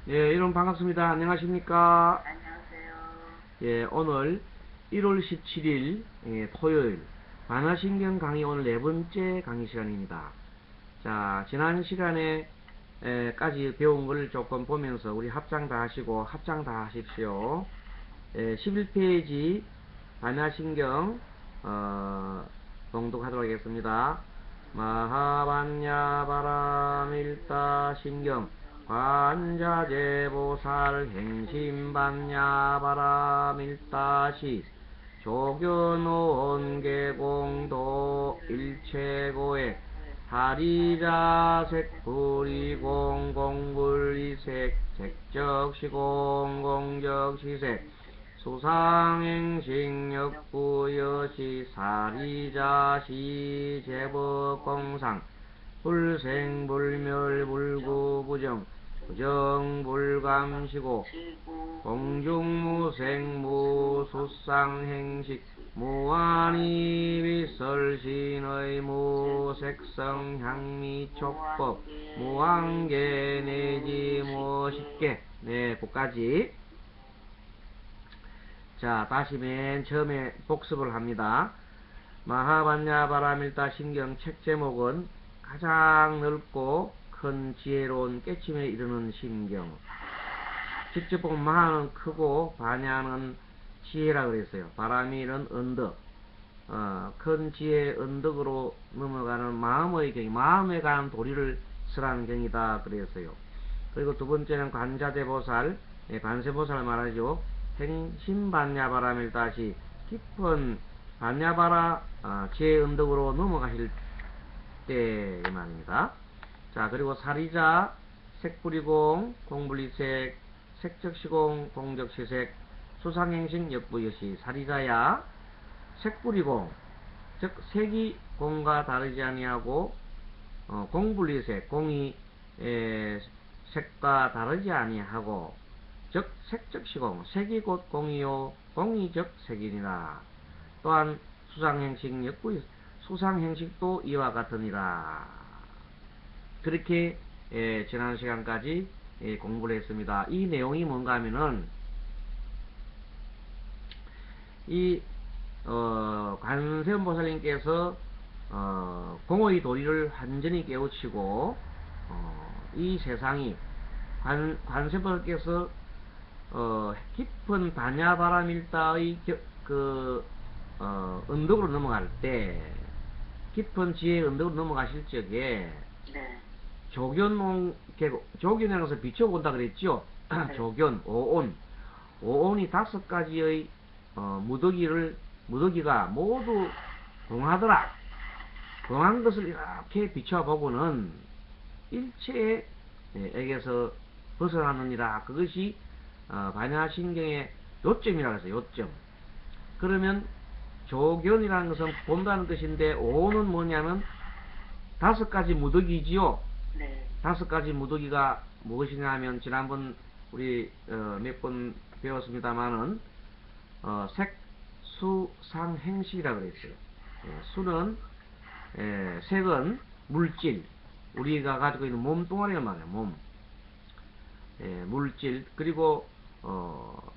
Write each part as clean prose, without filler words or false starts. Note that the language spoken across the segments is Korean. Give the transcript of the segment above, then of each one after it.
예, 여러분 반갑습니다. 안녕하십니까? 안녕하세요. 예, 오늘 1월 17일 토요일 반화신경 강의 오늘 네 번째 강의 시간입니다. 자, 지난 시간에 까지 배운 걸 조금 보면서 우리 합장 다 하시고 합장 다 하십시오. 11페이지 반야신경 봉독하도록 하겠습니다. 마하반야바라밀다신경 관자재보살 행심반야바라밀다시 조견온계공도 일체고액 하리자색 불이공 공불이색 색적시공 공적시색 수상행식역부여시 사리자시 제법공상 불생불멸불구부정 부정불감시고 공중무생무수상행식 무한이비설신의 무색성향미촉법 무한계 내지 무십계 네, 그까지. 자, 다시 맨 처음에 복습을 합니다. 마하반야바라밀다 신경 책 제목은 가장 넓고 큰 지혜로운 깨침에 이르는 신경. 직접 보면 마하는 크고 반야는 지혜라 그랬어요. 바라밀은 언덕. 큰 지혜의 언덕으로 넘어가는 마음의 경이, 마음에 관한 도리를 쓰라는 경이다 그랬어요. 그리고 두 번째는 관자재보살, 관세보살 말하죠. 행심반야바라밀다시 깊은 반야바라 지혜 언덕으로 넘어가실 때 말입니다. 자, 그리고 사리자 색불이공 공불이색 색적시공 공적시색 수상행식 역부여시 사리자야 색불이공 즉 색이 공과 다르지 아니하고 공불이색 공이 색과 다르지 아니하고 즉 색적시공 색이 곧 공이요 공이 즉 색이니라. 또한 수상행식 역부 수상행식도 이와 같으니라. 그렇게 지난 시간까지 공부를 했습니다. 이 내용이 뭔가 하면은 이 관세음보살님께서 공의 도리를 완전히 깨우치고 이 세상이 관세음보살께서 깊은 반야바라밀다의 언덕으로 넘어갈 때 깊은 지혜의 언덕으로 넘어가실 적에 네. 조견이라는 것을 비춰본다 그랬죠. 네. 조견, 오온. 오온이 5가지의 무더기가 모두 동하더라. 동한 것을 이렇게 비춰보고는 일체에게서 벗어나느니라. 그것이 반야신경의 요점이라고 해서 요점. 그러면 조견이라는 것은 본다는 것인데 오온은 뭐냐면 5가지 무더기지요. 네. 5가지 무더기가 무엇이냐 하면 지난번 우리 몇 번 배웠습니다마는 색, 수, 상, 행식이라 그랬어요. 수는 색은 물질, 우리가 가지고 있는 몸뚱아리를 말해요. 몸, 물질. 그리고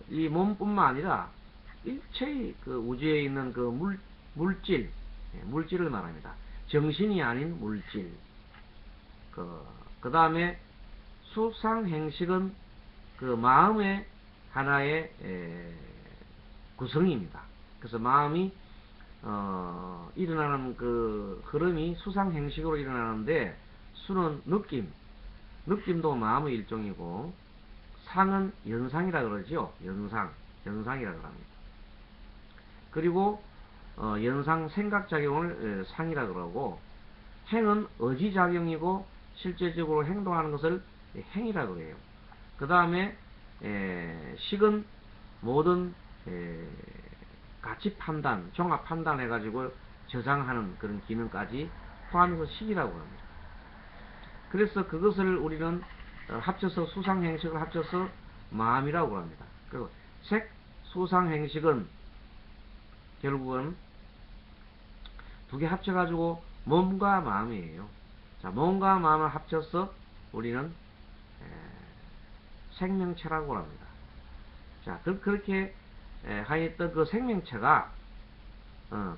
이 몸뿐만 아니라 일체의 그 우주에 있는 그 물질, 물질을 말합니다. 정신이 아닌 물질. 그 다음에 수상행식은 그 마음의 하나의 구성입니다. 그래서 마음이 일어나는 그 흐름이 수상행식으로 일어나는데, 수는 느낌도 마음의 일종이고, 상은 연상이라 그러죠. 연상이라 그럽니다. 그리고 연상 생각작용을 상이라 그러고, 행은 의지작용이고 실제적으로 행동하는 것을 행이라 그래요. 그 다음에 식은 모든 가치 판단, 종합 판단해 가지고 저장하는 그런 기능까지 포함해서 식이라고 합니다. 그래서 그것을 우리는 합쳐서 수상행식을 합쳐서 마음이라고 합니다. 그리고 색, 수상행식은 결국은 두 개 합쳐가지고 몸과 마음이에요. 자, 몸과 마음을 합쳐서 우리는 생명체라고 합니다. 자, 그렇게 하였던 그 생명체가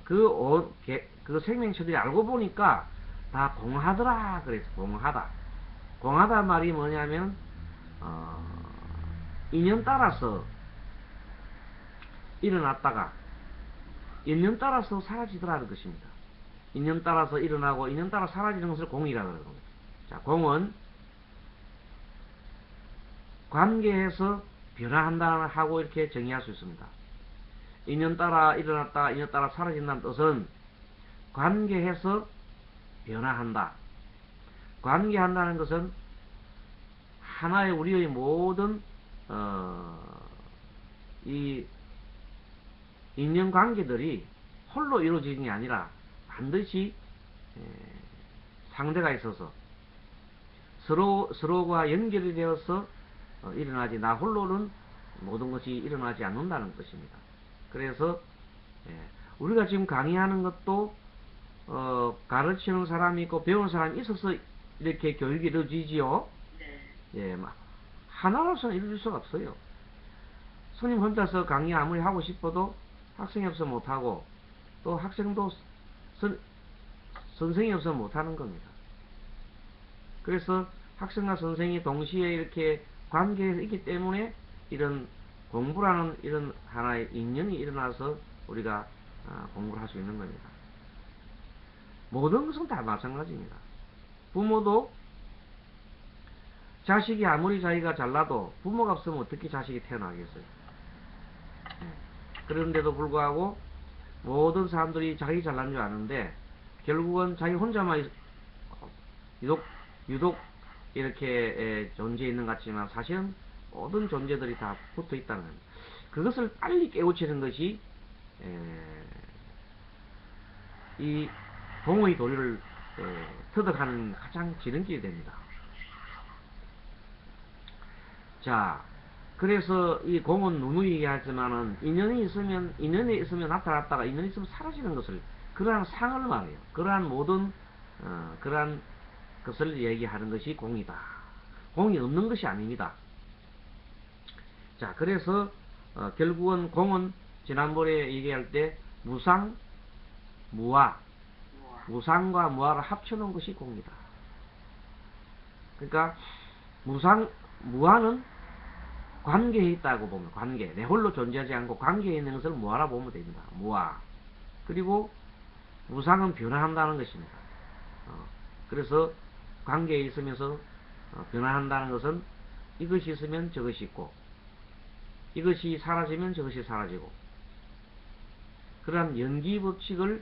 그 생명체들이 알고 보니까 다 공하더라 그래서 공하다. 공하다 말이 뭐냐면 인연 따라서 일어났다가 인연 따라서 사라지더라는 것입니다. 인연 따라서 일어나고 인연 따라 사라지는 것을 공이라고 그러는 겁니다. 자, 공은 관계에서 변화한다 하고 이렇게 정의할 수 있습니다. 인연 따라 일어났다가 인연 따라 사라진다는 뜻은 관계해서 변화한다. 관계한다는 것은 하나의 우리의 모든 이 인연관계들이 홀로 이루어지는 게 아니라 반드시 상대가 있어서 서로가 연결이 되어서 일어나지, 나 홀로는 모든 것이 일어나지 않는다는 것입니다. 그래서 우리가 지금 강의하는 것도 가르치는 사람이 있고 배우는 사람이 있어서 이렇게 교육이 이루어지지요. 예, 하나로서는 이루어질 수가 없어요. 스님 혼자서 강의 아무리 하고 싶어도 학생이 없어 못하고, 또 학생도 선생이 없어 못하는 겁니다. 그래서 학생과 선생이 동시에 이렇게 관계에서 있기 때문에 이런 공부라는 이런 하나의 인연이 일어나서 우리가 공부를 할 수 있는 겁니다. 모든 것은 다 마찬가지입니다. 부모도 자식이 아무리 자기가 잘나도 부모가 없으면 어떻게 자식이 태어나겠어요. 그런데도 불구하고 모든 사람들이 자기 잘난 줄 아는데 결국은 자기 혼자만 유독 이렇게 존재해 있는 것 같지만 사실은 모든 존재들이 다 붙어 있다는 겁니다. 그것을 빨리 깨우치는 것이 이 공의 도리를 터득하는 가장 지름길이 됩니다. 자, 그래서 이 공은 누누이 얘기하지만은 인연에 있으면 나타났다가 인연이 있으면 사라지는 것을, 그러한 상을 말해요. 그러한 모든 그러한 것을 얘기하는 것이 공이다. 공이 없는 것이 아닙니다. 자, 그래서 결국은 공은 지난번에 얘기할 때 무상, 무아, 무상과 무아를 합쳐놓은 것이 공이다. 그러니까 무아는 관계에 있다고 보면, 관계, 내 홀로 존재하지 않고 관계에 있는 것을 무아라 보면 됩니다. 무아. 그리고 무상은 변화한다는 것입니다. 그래서 관계에 있으면서 변화한다는 것은 이것이 있으면 저것이 있고, 이것이 사라지면 저것이 사라지고, 그러한 연기법칙이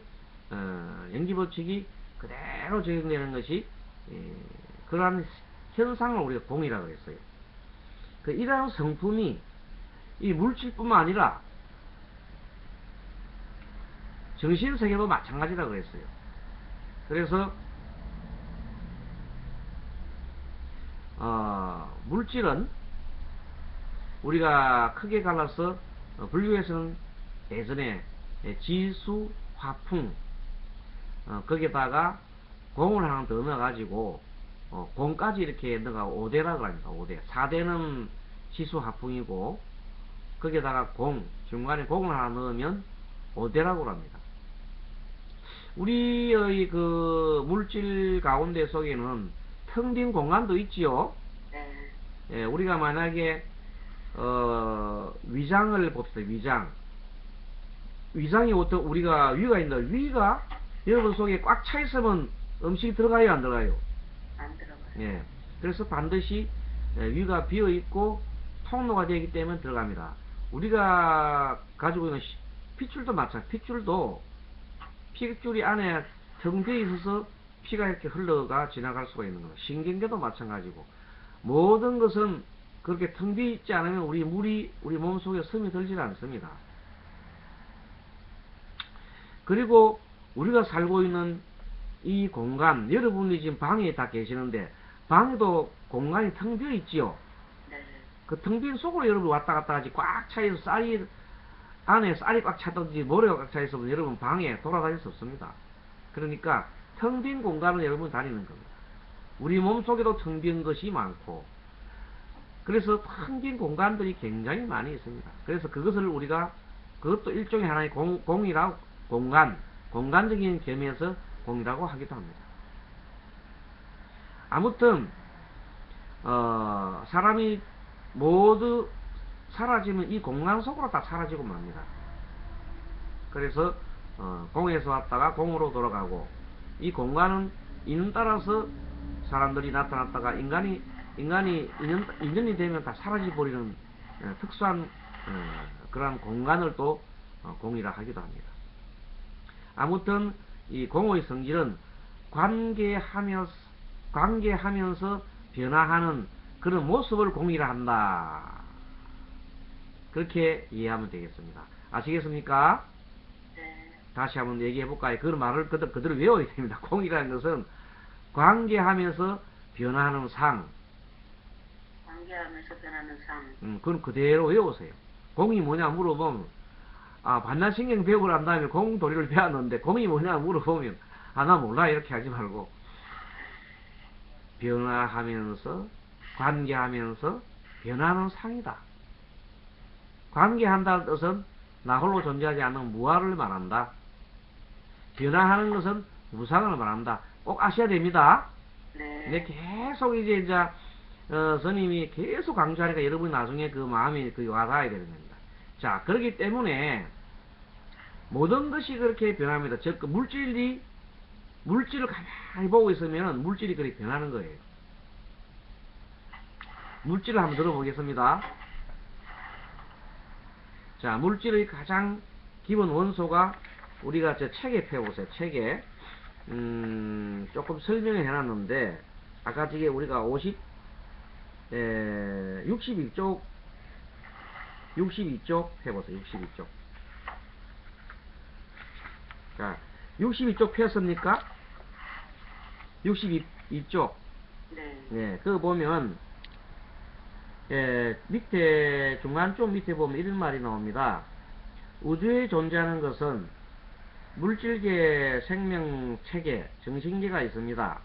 그대로 적용되는 것이 그러한 현상을 우리가 공이라고 했어요. 이러한 성품이 이 물질뿐만 아니라 정신세계도 마찬가지라고 했어요. 그래서 물질은 우리가 크게 갈라서 불교에서는 예전에 지수, 화풍, 거기에다가 공을 하나 더 넣어가지고 공까지 이렇게 넣어가 5대라고 합니다. 5대. 4대는 지수, 화풍이고 거기에다가 공, 중간에 공을 하나 넣으면 5대라고 합니다. 우리의 그 물질 가운데 속에는 텅 빈 공간도 있지요. 예, 우리가 만약에 위장을 봅시다. 위장이 어떤, 우리가 위가 있는데 위가 여러분 속에 꽉 차 있으면 음식이 들어가요, 안 들어가요? 안 들어가요. 예. 그래서 반드시 위가 비어 있고 통로가 되기 때문에 들어갑니다. 우리가 가지고 있는 핏줄도 마찬가지. 핏줄이 안에 텅 비어 있어서 피가 이렇게 흘러가 지나갈 수가 있는 거예요. 신경계도 마찬가지고, 모든 것은 그렇게 텅 비어 있지 않으면 우리 몸속에 스며들지 않습니다. 그리고 우리가 살고 있는 이 공간, 여러분이 지금 방에 다 계시는데 방에도 공간이 텅 비어 있지요. 그 텅 빈 속으로 여러분 왔다 갔다 하지, 꽉 차있어 안에 쌀이 꽉 차든지 모래가 꽉 차 있으면 여러분 방에 돌아다닐 수 없습니다. 그러니까 텅 빈 공간을 여러분 다니는 겁니다. 우리 몸속에도 텅 빈 것이 많고, 그래서 텅 빈 공간들이 굉장히 많이 있습니다. 그래서 그것을 우리가 그것도 일종의 하나의 공이라고 공간적인 겸에서 공이라고 하기도 합니다. 아무튼 사람이 모두 사라지면 이 공간 속으로 다 사라지고 맙니다. 그래서 공에서 왔다가 공으로 돌아가고 이 공간은 인연 따라서 사람들이 나타났다가 인간이 인연이 되면 다 사라져버리는 특수한 그러한 공간을 또 공이라 하기도 합니다. 아무튼 이 공의 성질은 관계하면서 변화하는 그런 모습을 공이라 한다. 그렇게 이해하면 되겠습니다. 아시겠습니까? 네. 다시 한번 얘기해볼까요? 그 말을 그대로 외워야 됩니다. 공이라는 것은 관계하면서 변화하는 상. 관계하면서 변하는 상. 그건 그대로 외우세요. 공이 뭐냐 물어보면, 반나신경 배우고 난 다음에 공도리를 배웠는데, 공이 뭐냐 물어보면, 나 몰라. 이렇게 하지 말고, 변화하면서, 관계하면서 변하는 상이다. 관계한다는 뜻은 나 홀로 존재하지 않는 무아를 말한다. 변화하는 것은 무상을 말한다. 꼭 아셔야 됩니다. 네. 계속 이제 스님이 계속 강조하니까 여러분이 나중에 그 마음이 와닿아야 되는 겁니다. 자, 그렇기 때문에 모든 것이 그렇게 변합니다. 즉, 물질을 가만히 보고 있으면 물질이 그렇게 변하는 거예요. 물질을 한번 들어보겠습니다. 자, 물질의 가장 기본 원소가 우리가 저 책에 펴보세요. 책에 조금 설명을 해놨는데 아까 저게 우리가 62쪽 해보세요. 62쪽. 자, 62쪽 폈습니까? 62쪽. 네. 네, 그거 보면 밑에 중간 쪽 밑에 보면 이런 말이 나옵니다. 우주에 존재하는 것은 물질계, 생명체계, 정신계가 있습니다.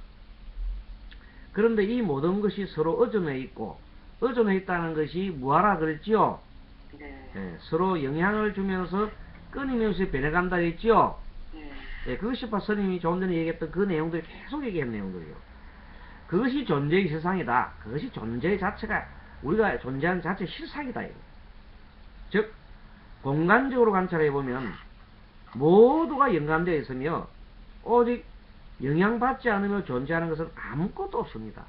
그런데 이 모든 것이 서로 의존해 있고 의존해 있다는 것이 무하라 그랬지요? 네. 서로 영향을 주면서 끊임없이 변해간다 했지요? 네. 그것이 스님이 조금 전에 얘기했던 그 내용들이 계속 얘기한 내용들이에요. 그것이 존재의 세상이다. 그것이 존재 자체가 우리가 존재하는 자체 실상이다. 즉 공간적으로 관찰해보면 모두가 연관되어 있으며 오직 영향받지 않으며 존재하는 것은 아무것도 없습니다.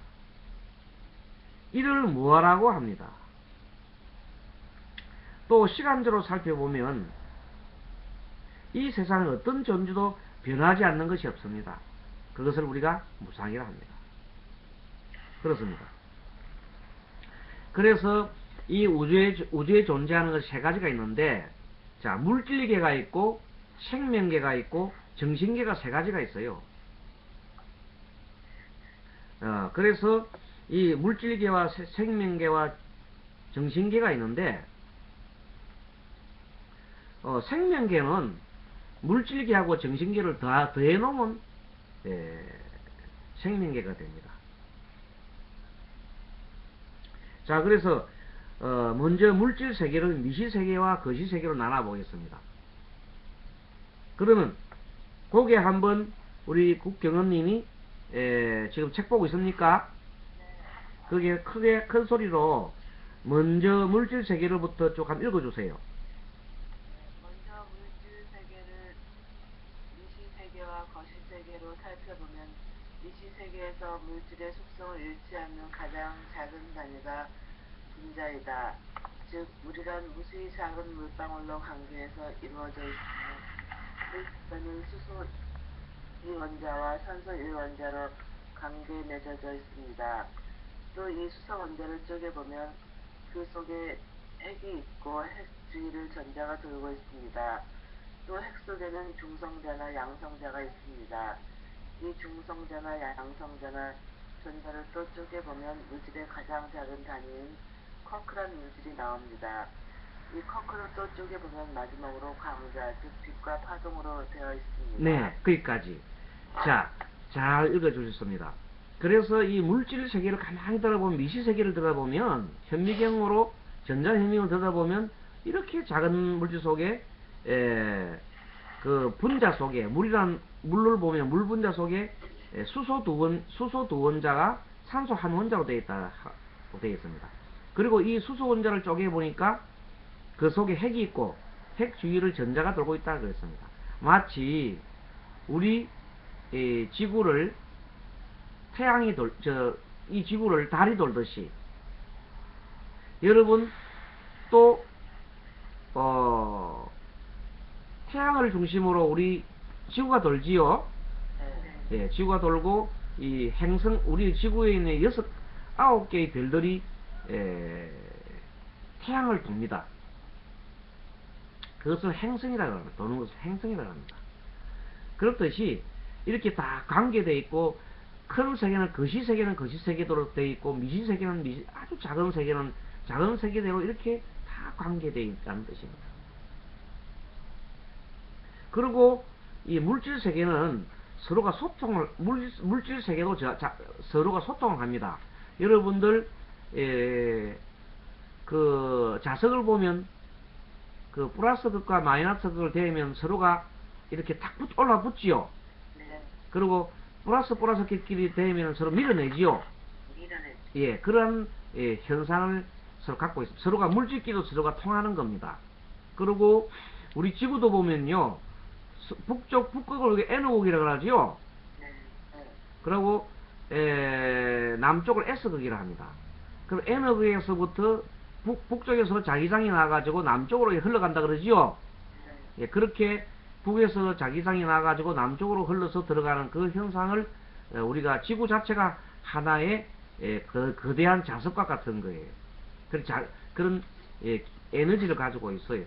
이를 무아라고 합니다. 또 시간적으로 살펴보면 이 세상은 어떤 존재도 변하지 않는 것이 없습니다. 그것을 우리가 무상이라 합니다. 그렇습니다. 그래서 이 우주에 존재하는 것이 세 가지가 있는데, 자, 물질계가 있고, 생명계가 있고, 정신계가 세 가지가 있어요. 그래서 이 물질계와 생명계와 정신계가 있는데, 생명계는 물질계하고 정신계를 더해놓으면 생명계가 됩니다. 자, 그래서 먼저 물질 세계를 미시 세계와 거시 세계로 나눠 보겠습니다. 그러면 거기에 한번 우리 국경원님이 지금 책 보고 있습니까? 거기에 크게 큰 소리로 먼저 물질 세계로부터 쭉 한번 읽어주세요. 먼저 물질 세계를 미시 세계와 거시 세계로 살펴보면 미시 세계에서 물질의 속성을 잃지 않는 가장 작은 단위가 분자이다. 즉 우리가 무수히 작은 물방울로 관계해서 이루어져 있으며 물질은 수소 2원자와 산소 1원자로 관계에 맺어져 있습니다. 또 이 수소 원자를 쪼개보면 그 속에 핵이 있고 핵 주위를 전자가 돌고 있습니다. 또 핵 속에는 중성자나 양성자가 있습니다. 이 중성자나 양성자나 전자를 또 쪼개보면 물질의 가장 작은 단위인 쿼크란 물질이 나옵니다. 이 쿼크를 또 쪼개보면 마지막으로 광자, 즉 빛과 파동으로 되어 있습니다. 네, 거기까지. 자, 잘 읽어주셨습니다. 그래서 이 물질 세계를 가만히 들어보면, 미시 세계를 들어보면, 현미경으로 전자현미경을 들어보면 이렇게 작은 물질 속에 그 분자 속에 물을 보면 물 분자 속에 수소 두 원자가 산소 한 원자로 되어 있습니다. 그리고 이 수소 원자를 쪼개 보니까 그 속에 핵이 있고 핵 주위를 전자가 돌고 있다 그랬습니다. 마치 우리 지구를 이 지구를 달이 돌듯이, 여러분 또 태양을 중심으로 우리 지구가 돌지요. 예, 지구가 돌고 이 행성, 우리 지구에 있는 9개의 별들이 태양을 돕니다. 그것을 행성이라고 합니다. 도는 것을 행성이라고 합니다. 그렇듯이 이렇게 다 관계되어 있고, 큰 세계는 거시세계로 되어 있고, 미시세계는 아주 작은 세계는 작은 세계대로 이렇게 다 관계되어 있다는 뜻입니다. 그리고 이 물질 세계는 서로가 물질 세계도 서로가 소통을 합니다. 여러분들 그 자석을 보면 그 플러스 극과 마이너스 극을 대면 서로가 이렇게 탁 올라붙지요. 그리고 플러스 극끼리 대면 서로 밀어내지요. 예, 그런 현상을 서로 갖고 있습니다. 서로가 물질끼리도 서로가 통하는 겁니다. 그리고 우리 지구도 보면요, 북극을 N극이라고 하지요. 그리고 남쪽을 S극이라 합니다. 그럼 N극에서부터 북쪽에서 자기장이 나가지고 남쪽으로 흘러간다 그러지요. 예, 그렇게 북에서 자기장이 나가지고 남쪽으로 흘러서 들어가는 그 현상을 우리가 지구 자체가 하나의 거대한 자석과 같은 거예요. 그런 에너지를 가지고 있어요.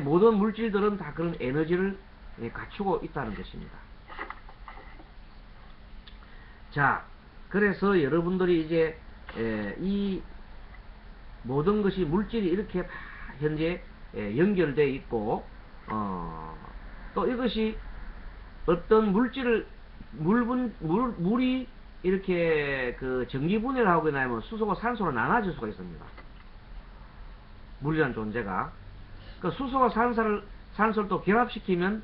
모든 물질들은 다 그런 에너지를 갖추고 있다는 것입니다. 자, 그래서 여러분들이 이제 이 모든 것이 물질이 이렇게 다 현재 연결되어 있고, 또 이것이 어떤 물이 이렇게 그 전기분해를 하고 나면 수소가 산소로 나눠질 수가 있습니다. 물이라는 존재가. 그 수소가 산소를 또 결합시키면,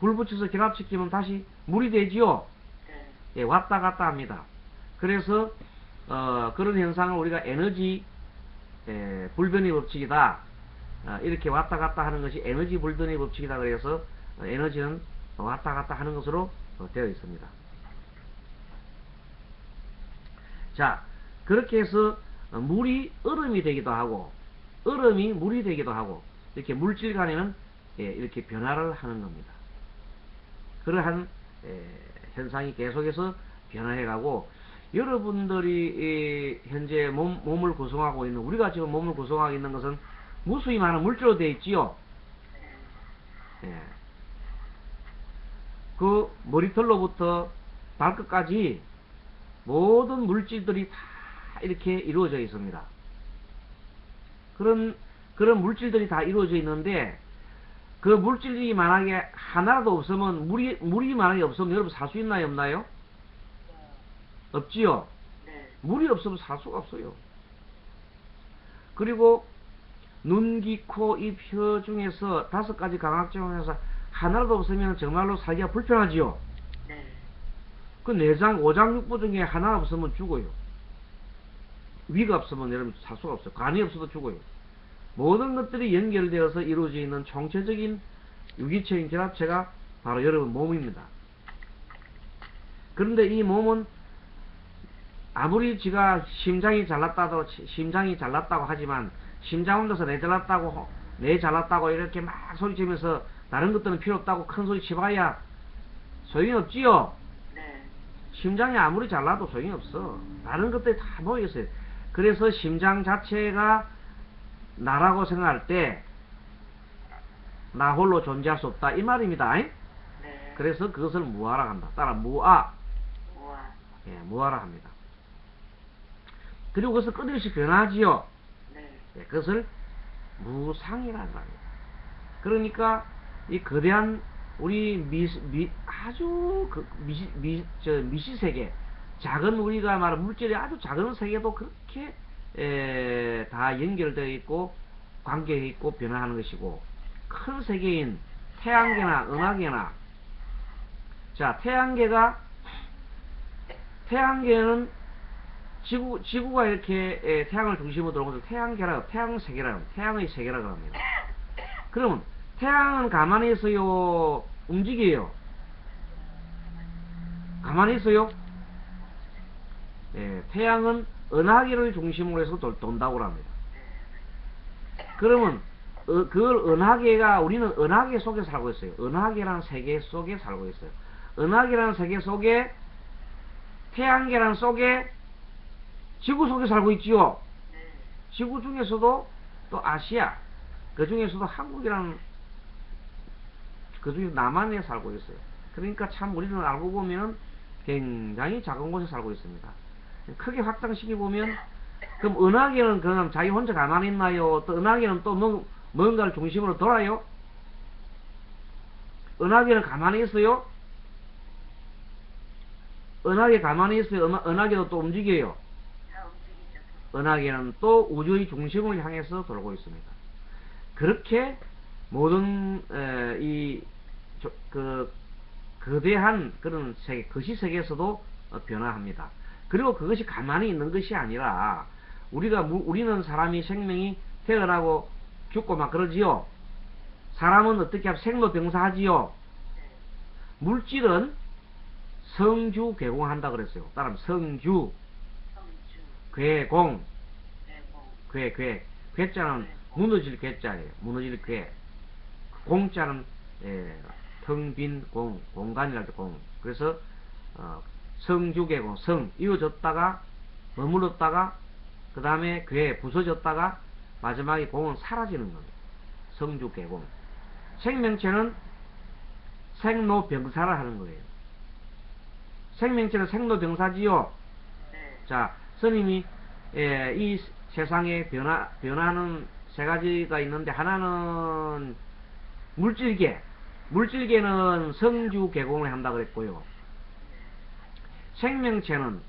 불 붙여서 결합시키면 다시 물이 되지요. 예, 왔다 갔다 합니다. 그래서 그런 현상을 우리가 에너지 불변의 법칙이다, 이렇게 왔다 갔다 하는 것이 에너지 불변의 법칙이다. 그래서 에너지는 왔다 갔다 하는 것으로 되어 있습니다. 자, 그렇게 해서 물이 얼음이 되기도 하고, 얼음이 물이 되기도 하고, 이렇게 물질 간에는 이렇게 변화를 하는 겁니다. 그러한 현상이 계속해서 변화해가고, 여러분들이 현재 몸을 구성하고 있는, 우리가 지금 몸을 구성하고 있는 것은 무수히 많은 물질로 되어 있지요. 예. 그 머리털로부터 발끝까지 모든 물질들이 다 이렇게 이루어져 있습니다. 그런 물질들이 다 이루어져 있는데, 그 물질이 만약에 하나라도 없으면, 물이 만약에 없으면 여러분 살 수 있나요, 없나요? 없지요? 물이 없으면 살 수가 없어요. 그리고 눈, 귀, 코, 입, 혀 중에서 5가지 감각종 중에서 하나라도 없으면 정말로 살기가 불편하지요. 그 내장, 오장, 육부 중에 하나 없으면 죽어요. 위가 없으면 여러분 살 수가 없어요. 간이 없어도 죽어요. 모든 것들이 연결되어서 이루어져 있는 총체적인 유기체인 결합체가 바로 여러분 몸입니다. 그런데 이 몸은 아무리 지가 심장이 잘났다고 하지만, 심장 혼자서 내 잘났다고 이렇게 막 소리치면서 다른 것들은 필요 없다고 큰 소리 치봐야 소용이 없지요. 심장이 아무리 잘나도 소용이 없어. 다른 것들이 다 모여있어요. 그래서 심장 자체가 나라고 생각할 때 나 홀로 존재할 수 없다, 이 말입니다. 그래서 그것을 무아라 한다. 따라 무아. 예, 무아라 합니다. 그리고 그것을 끊임없이 변하지요. 예, 그것을 무상이라고 합니다. 그러니까 이 거대한 우리 아주 그 미시세계, 작은 우리가 말하는 물질의 아주 작은 세계도 그렇게 다 연결되어 있고 관계해 있고 변화하는 것이고, 큰 세계인 태양계나 은하계나, 자, 태양계는 지구가 이렇게 태양을 중심으로 돌아오면서 태양의 세계라고 합니다. 그러면 태양은 가만히 있어요, 움직여요? 가만히 있어요? 태양은 은하계를 중심으로 해서 돈다고 합니다. 그러면 그걸 은하계가, 우리는 은하계 속에 살고 있어요. 은하계라는 세계 속에 살고 있어요. 은하계라는 세계 속에, 태양계라는 속에, 지구 속에 살고 있지요. 지구 중에서도 또 아시아, 그 중에서도 한국이라는, 그 중에 남한에 살고 있어요. 그러니까 참 우리는 알고 보면 굉장히 작은 곳에 살고 있습니다. 크게 확장시켜 보면, 그럼 은하계는 그냥 자기 혼자 가만히 있나요? 또 은하계는 또 뭔가를 중심으로 돌아요? 은하계는 가만히 있어요? 은하계 가만히 있어요? 은하계도 또 움직여요? 은하계는 또 우주의 중심을 향해서 돌고 있습니다. 그렇게 모든 거대한 그런 세계, 거시세계에서도 변화합니다. 그리고 그것이 가만히 있는 것이 아니라, 우리는 사람이 생명이 태어나고 죽고 막 그러지요. 사람은 어떻게 하면 생로병사하지요. 물질은 성주 괴공한다 그랬어요. 따라하면 성주 괴공, 괴자는 무너질 괴자예요. 무너질 괴. 공자는 텅 빈 공, 공간이랄 때 공. 그래서 성주괴공, 성 이어졌다가 머물렀다가 그 다음에 괴 부서졌다가 마지막에 공은 사라지는 겁니다. 성주괴공. 생명체는 생로병사를 하는 거예요. 생명체는 생로병사지요. 자, 스님이 이 세상에 변화하는 세 가지가 있는데, 하나는 물질계, 물질계는 성주괴공을 한다 그랬고요. 생명체는,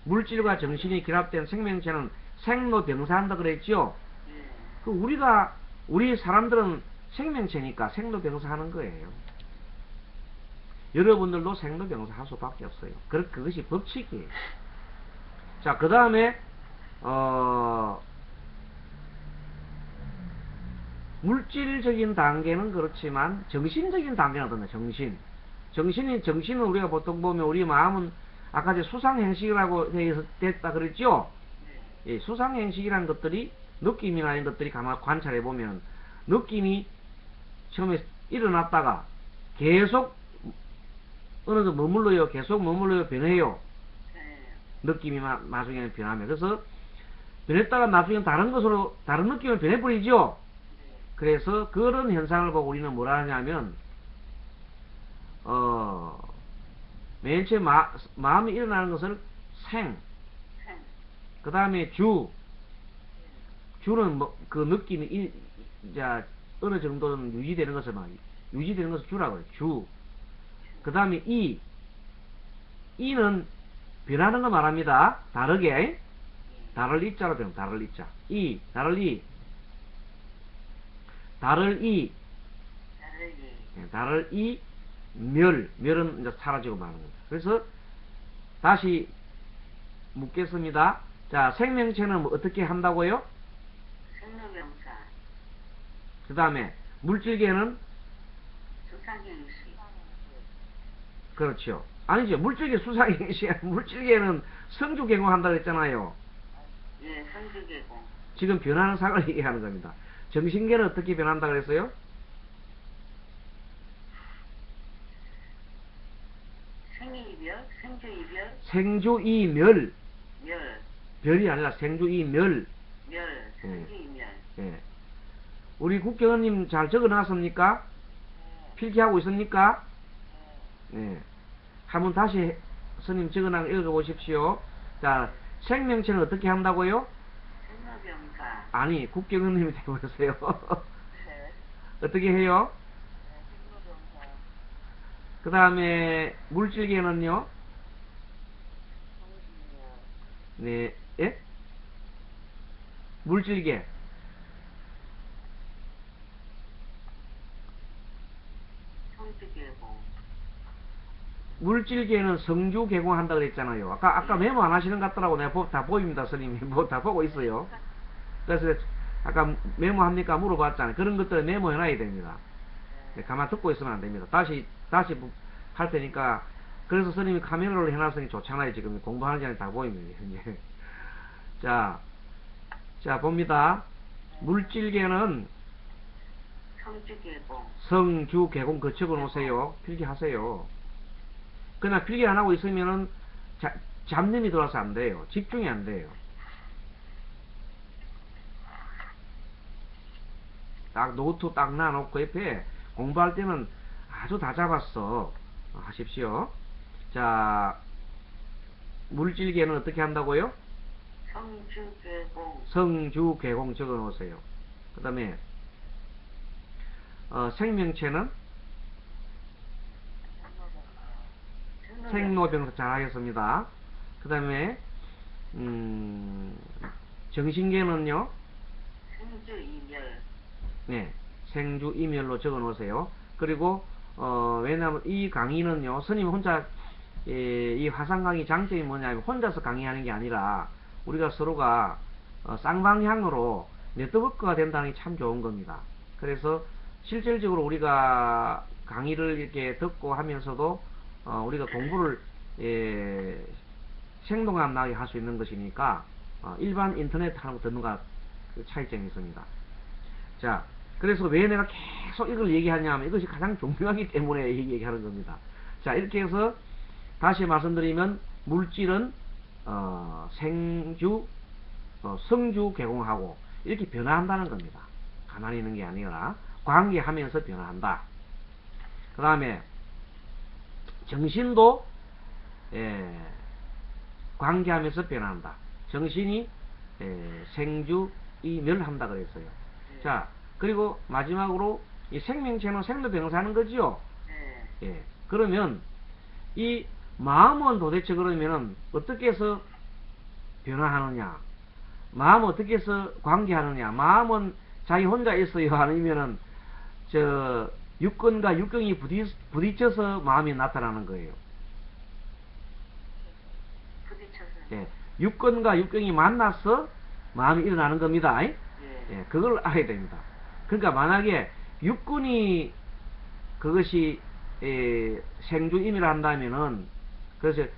물질과 정신이 결합된 생명체는 생로병사한다 그랬죠. 우리 사람들은 생명체니까 생로병사하는 거예요. 여러분들도 생로병사 할 수밖에 없어요. 그것이 법칙이에요. 자, 그 다음에 물질적인 단계는 그렇지만 정신적인 단계는 어떤가? 정신은 우리가 보통 보면, 우리 마음은 아까 이제 수상행식이라고 됐다 그랬죠? 예, 수상행식이라는 것들이, 느낌이나 이런 것들이 가만 관찰해 보면, 느낌이 처음에 일어났다가 계속 어느 정도 머물러요, 계속 머물러요, 변해요. 느낌이 나중에는 변하면. 그래서 변했다가 나중에 다른 느낌으로 변해버리죠. 그래서 그런 현상을 보고 우리는 뭐라 하냐면, 맨 처음 마음이 일어나는 것을 그 다음에 주는 그 느낌이 어느 정도는 유지되는 것을 주라고 해요. 그 다음에 이는 변하는 거 말합니다. 다르게. 다를 이자로 변, 다를 이자. 다를 이, 멸은 이제 사라지고 마는 겁니다. 그래서 다시 묻겠습니다. 자, 생명체는 뭐 어떻게 한다고요? 생로병사. 그 다음에 물질계는? 수상행식. 그렇죠. 아니죠. 물질계 수상행식, 물질계는 성주괴공 한다고 했잖아요. 예, 성주괴공. 지금 변하는 상을 얘기하는 겁니다. 정신계는 어떻게 변한다 그랬어요? 생이별, 생주이별. 생주이멸. 멸. 별이 아니라 생주이멸. 생주이멸. 예. 우리 국경원님 잘 적어놨습니까? 필기하고 있습니까? 네. 한번 다시 스님 적어놔 읽어보십시오. 자, 생명체는 어떻게 한다고요? 생로병사. 아니, 국경원님이 해보세요. 네. 어떻게 해요? 생로병사. 그 다음에 물질계는요. 성신이요. 네, 예? 물질계. 성지계공. 물질계는 성주 개공한다 그랬잖아요. 아까 메모 안 하시는 것 같더라고. 내가 다 보입니다, 스님이. 뭐 다 보고 있어요. 그래서 아까 메모합니까? 물어봤잖아요. 그런 것들을 메모해놔야 됩니다. 네, 가만 듣고 있으면 안 됩니다. 다시 할 테니까. 그래서 스님이 카메라로 해놨으니 좋잖아요. 지금 공부하는 자는 다 보입니다. 이제. 자, 봅니다. 물질계는 성지계공. 성주 개공 그 적어 놓으세요. 필기하세요. 그러나 필기 안 하고 있으면은 잡념이 들어와서 안 돼요. 집중이 안 돼요. 딱 노트 딱 놔놓고 옆에 공부할 때는 아주 다 잡았어. 하십시오. 자, 물질계는 어떻게 한다고요? 성주계공. 성주계공 적어 놓으세요. 그 다음에 생명체는 생로병사 잘하겠습니다. 그 다음에 정신계는요. 생주이멸. 네, 생주이멸로 적어 놓으세요. 그리고 왜냐하면 이 강의는요, 스님 혼자 이 화상 강의 장점이 뭐냐면 혼자서 강의하는 게 아니라 우리가 서로가 쌍방향으로 네트워크가 된다는 게 참 좋은 겁니다. 그래서 실질적으로 우리가 강의를 이렇게 듣고 하면서도 우리가 공부를 생동감 나게 할 수 있는 것이니까 일반 인터넷 하는 거 듣는 거 차이점이 있습니다. 자, 그래서 왜 내가 계속 이걸 얘기하냐면 이것이 가장 중요하기 때문에 얘기하는 겁니다. 자, 이렇게 해서 다시 말씀드리면 물질은 생주, 성주 개공하고 이렇게 변화한다는 겁니다. 가만히 있는 게 아니라 관계하면서 변화한다. 그 다음에 정신도 관계하면서 변화한다. 정신이 생주 이멸한다 그랬어요. 네. 자, 그리고 마지막으로 이 생명체는 생로병사하는 거지요. 네. 예. 그러면 이 마음은 도대체 그러면은 어떻게 해서 변화하느냐? 마음은 어떻게 해서 관계하느냐? 마음은 자기 혼자 있어요? 아니면은 저 육근과 육경이 부딪혀서 마음이 나타나는 거예요. 부딪혀서. 예. 육근과 육경이 만나서 마음이 일어나는 겁니다. 예. 예. 그걸 알아야 됩니다. 그러니까 만약에 육근이 그것이 생주임이라 한다면은, 그래서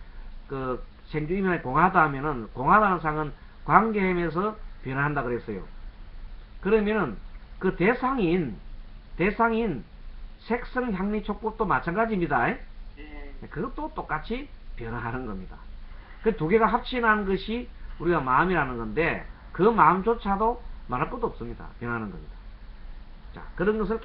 그 생주임이 공하다 하면은, 공하다는 상은 관계하면서 변화한다 그랬어요. 그러면은 그 대상인 색성 향리 촉법도 마찬가지입니다. 예. 그것도 똑같이 변화하는 겁니다. 그 두 개가 합친한 것이 우리가 마음이라는 건데, 그 마음조차도 말할 것도 없습니다. 변하는 겁니다. 자, 그런 것을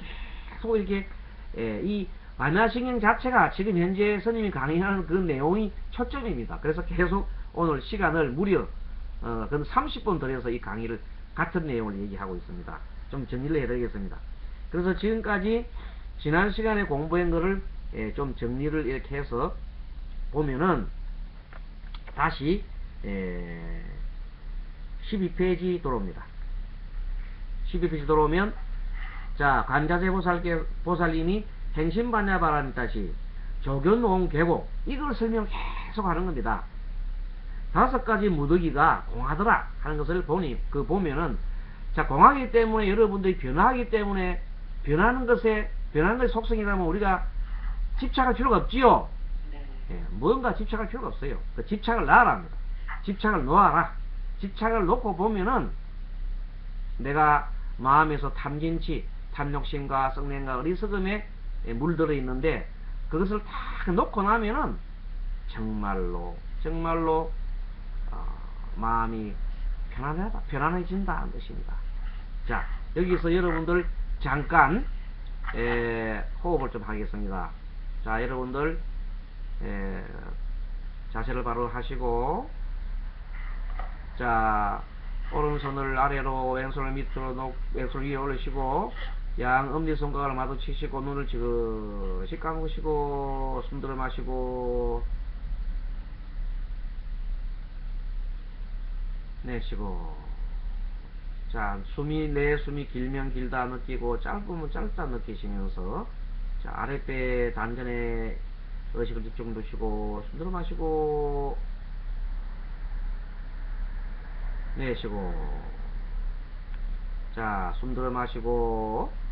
계속 이렇게 이 반야신경 자체가 지금 현재 스님이 강의하는 그 내용이 초점입니다. 그래서 계속 오늘 시간을 무려 그건 30분 들여서 이 강의를 같은 내용을 얘기하고 있습니다. 좀 정리를 해드리겠습니다. 그래서 지금까지 지난 시간에 공부한 거를 좀 정리를 이렇게 해서 보면은 다시 12페이지 들어옵니다. 12페이지 들어오면, 자, 관자재 보살님이 행신반야바라는 다시 조견노홍 계곡, 이걸 설명 계속 하는 겁니다. 5가지 무더기가 공하더라 하는 것을 보면은, 자, 공하기 때문에 여러분들이 변화하기 때문에 변하는 것의 속성이라면 우리가 집착할 필요가 없지요. 네. 예, 뭔가 집착할 필요가 없어요. 그 집착을 놔라 합니다. 집착을 놓아라. 집착을 놓고 보면은 내가 마음에서 탐진치, 탐욕심과 성냄과 어리석음에 물들어 있는데, 그것을 다 놓고 나면은 정말로 마음이 편안해진다는 것입니다. 자, 여기서 여러분들 잠깐 호흡을 좀 하겠습니다. 자, 여러분들 자세를 바로 하시고, 자, 오른손을 아래로, 왼손을 밑으로 왼손 위에 올리시고, 양 엄지손가락을 마주치시고 눈을 지그시 감으시고 숨 들어 마시고 내쉬고. 자, 내 숨이 길면 길다 느끼고 짧으면 짧다 느끼시면서 자, 아랫배 단전에 의식을 집중 두시고 숨 들어 마시고 내쉬고. 자, 숨 들어 마시고